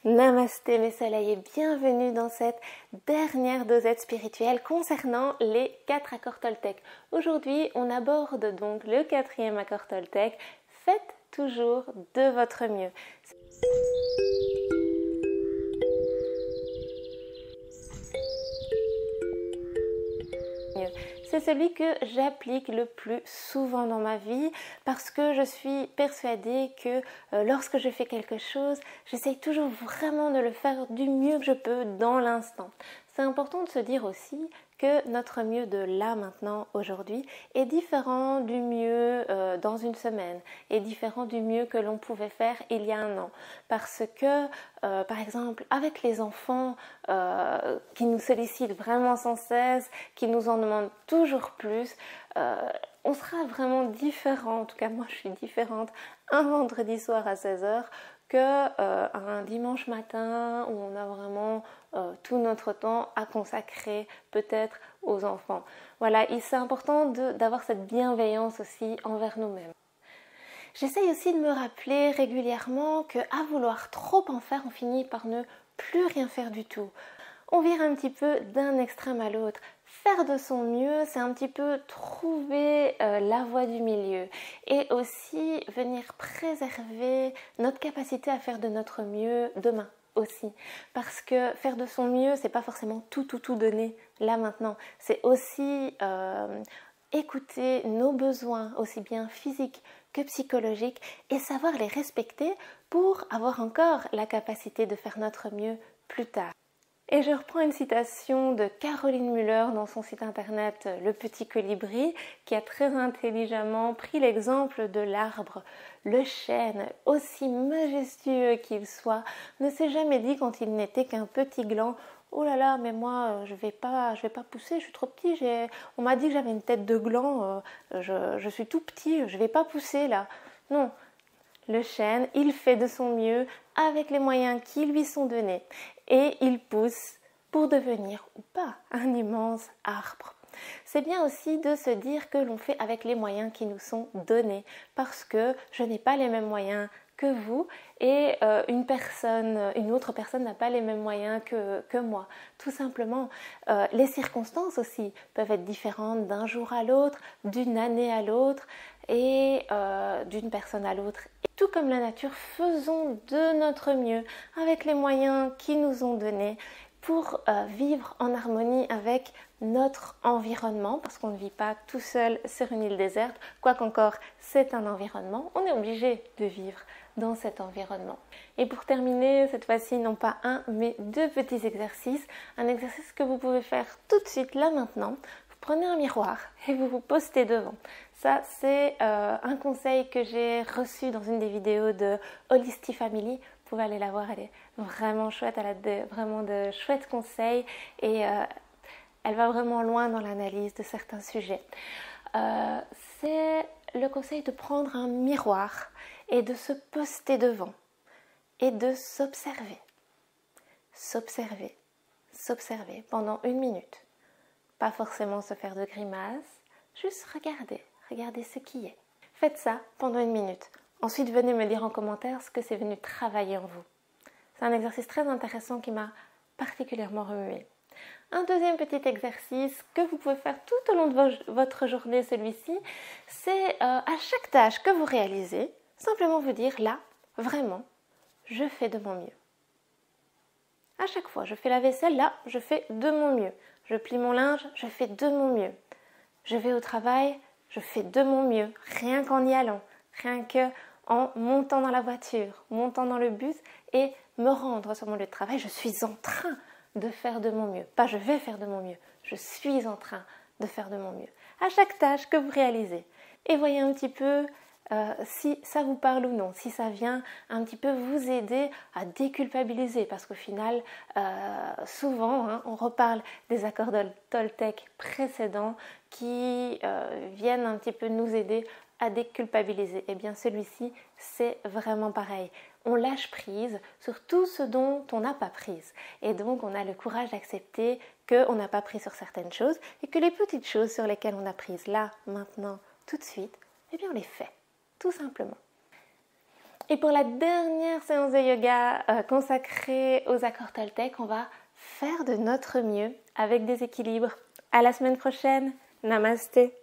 Namasté mes soleils et bienvenue dans cette dernière dosette spirituelle concernant les 4 accords Toltec. Aujourd'hui, on aborde donc le 4e accord Toltec. Faites toujours de votre mieux. C'est celui que j'applique le plus souvent dans ma vie parce que je suis persuadée que lorsque je fais quelque chose, j'essaye toujours vraiment de le faire du mieux que je peux dans l'instant. C'est important de se dire aussi que notre mieux de là, maintenant, aujourd'hui, est différent du mieux dans une semaine, est différent du mieux que l'on pouvait faire il y a un an. Parce que, par exemple, avec les enfants qui nous sollicitent vraiment sans cesse, qui nous en demandent toujours plus, on sera vraiment différent, en tout cas moi je suis différente, un vendredi soir à 16h un dimanche matin où on a vraiment tout notre temps à consacrer peut-être aux enfants. Voilà, et c'est important d'avoir cette bienveillance aussi envers nous-mêmes. J'essaye aussi de me rappeler régulièrement qu'à vouloir trop en faire, on finit par ne plus rien faire du tout. On vire un petit peu d'un extrême à l'autre. Faire de son mieux, c'est un petit peu trouver la voie du milieu et aussi venir préserver notre capacité à faire de notre mieux demain aussi. Parce que faire de son mieux, c'est pas forcément tout donner là maintenant. C'est aussi écouter nos besoins, aussi bien physiques que psychologiques, et savoir les respecter pour avoir encore la capacité de faire notre mieux plus tard. Et je reprends une citation de Caroline Muller dans son site internet Le Petit Colibri, qui a très intelligemment pris l'exemple de l'arbre. Le chêne, aussi majestueux qu'il soit, ne s'est jamais dit quand il n'était qu'un petit gland: oh là là, mais moi je vais pas pousser, je suis trop petit, on m'a dit que j'avais une tête de gland, je suis tout petit, je vais pas pousser là. Non. Le chêne, il fait de son mieux avec les moyens qui lui sont donnés et il pousse pour devenir ou pas un immense arbre. C'est bien aussi de se dire que l'on fait avec les moyens qui nous sont donnés parce que je n'ai pas les mêmes moyens que vous et une autre personne n'a pas les mêmes moyens que moi. Tout simplement, les circonstances aussi peuvent être différentes d'un jour à l'autre, d'une année à l'autre et d'une personne à l'autre. Tout comme la nature, faisons de notre mieux avec les moyens qui nous ont donnés pour vivre en harmonie avec notre environnement, parce qu'on ne vit pas tout seul sur une île déserte, quoiqu'encore c'est un environnement, on est obligé de vivre dans cet environnement. Et pour terminer, cette fois-ci, non pas un, mais 2 petits exercices. Un exercice que vous pouvez faire tout de suite, là maintenant. Vous prenez un miroir et vous vous postez devant. Ça, c'est un conseil que j'ai reçu dans une des vidéos de Holistic Family. Vous pouvez aller la voir, elle est vraiment chouette, elle a vraiment de chouettes conseils et elle va vraiment loin dans l'analyse de certains sujets. C'est le conseil de prendre un miroir et de se poster devant et de s'observer. S'observer pendant 1 minute. Pas forcément se faire de grimaces, juste regarder ce qui est. Faites ça pendant 1 minute. Ensuite, venez me dire en commentaire ce que c'est venu travailler en vous. C'est un exercice très intéressant qui m'a particulièrement remué. Un deuxième petit exercice que vous pouvez faire tout au long de votre journée, celui-ci, c'est à chaque tâche que vous réalisez, simplement vous dire là, vraiment, je fais de mon mieux. À chaque fois, je fais la vaisselle, là, je fais de mon mieux. Je plie mon linge, je fais de mon mieux. Je vais au travail, je fais de mon mieux, rien qu'en y allant, rien qu'en montant dans la voiture, montant dans le bus et me rendre sur mon lieu de travail, je suis en train de faire de mon mieux. Pas je vais faire de mon mieux, je suis en train de faire de mon mieux. À chaque tâche que vous réalisez. Et voyez un petit peu si ça vous parle ou non, si ça vient un petit peu vous aider à déculpabiliser, parce qu'au final, souvent, on reparle des accords de Toltec précédents qui viennent un petit peu nous aider à déculpabiliser. Et bien celui-ci, c'est vraiment pareil. On lâche prise sur tout ce dont on n'a pas prise. Et donc, on a le courage d'accepter qu'on n'a pas pris sur certaines choses et que les petites choses sur lesquelles on a prise là, maintenant, tout de suite, eh bien on les fait. Tout simplement. Et pour la dernière séance de yoga consacrée aux accords Toltec, on va faire de notre mieux avec des équilibres. À la semaine prochaine. Namasté.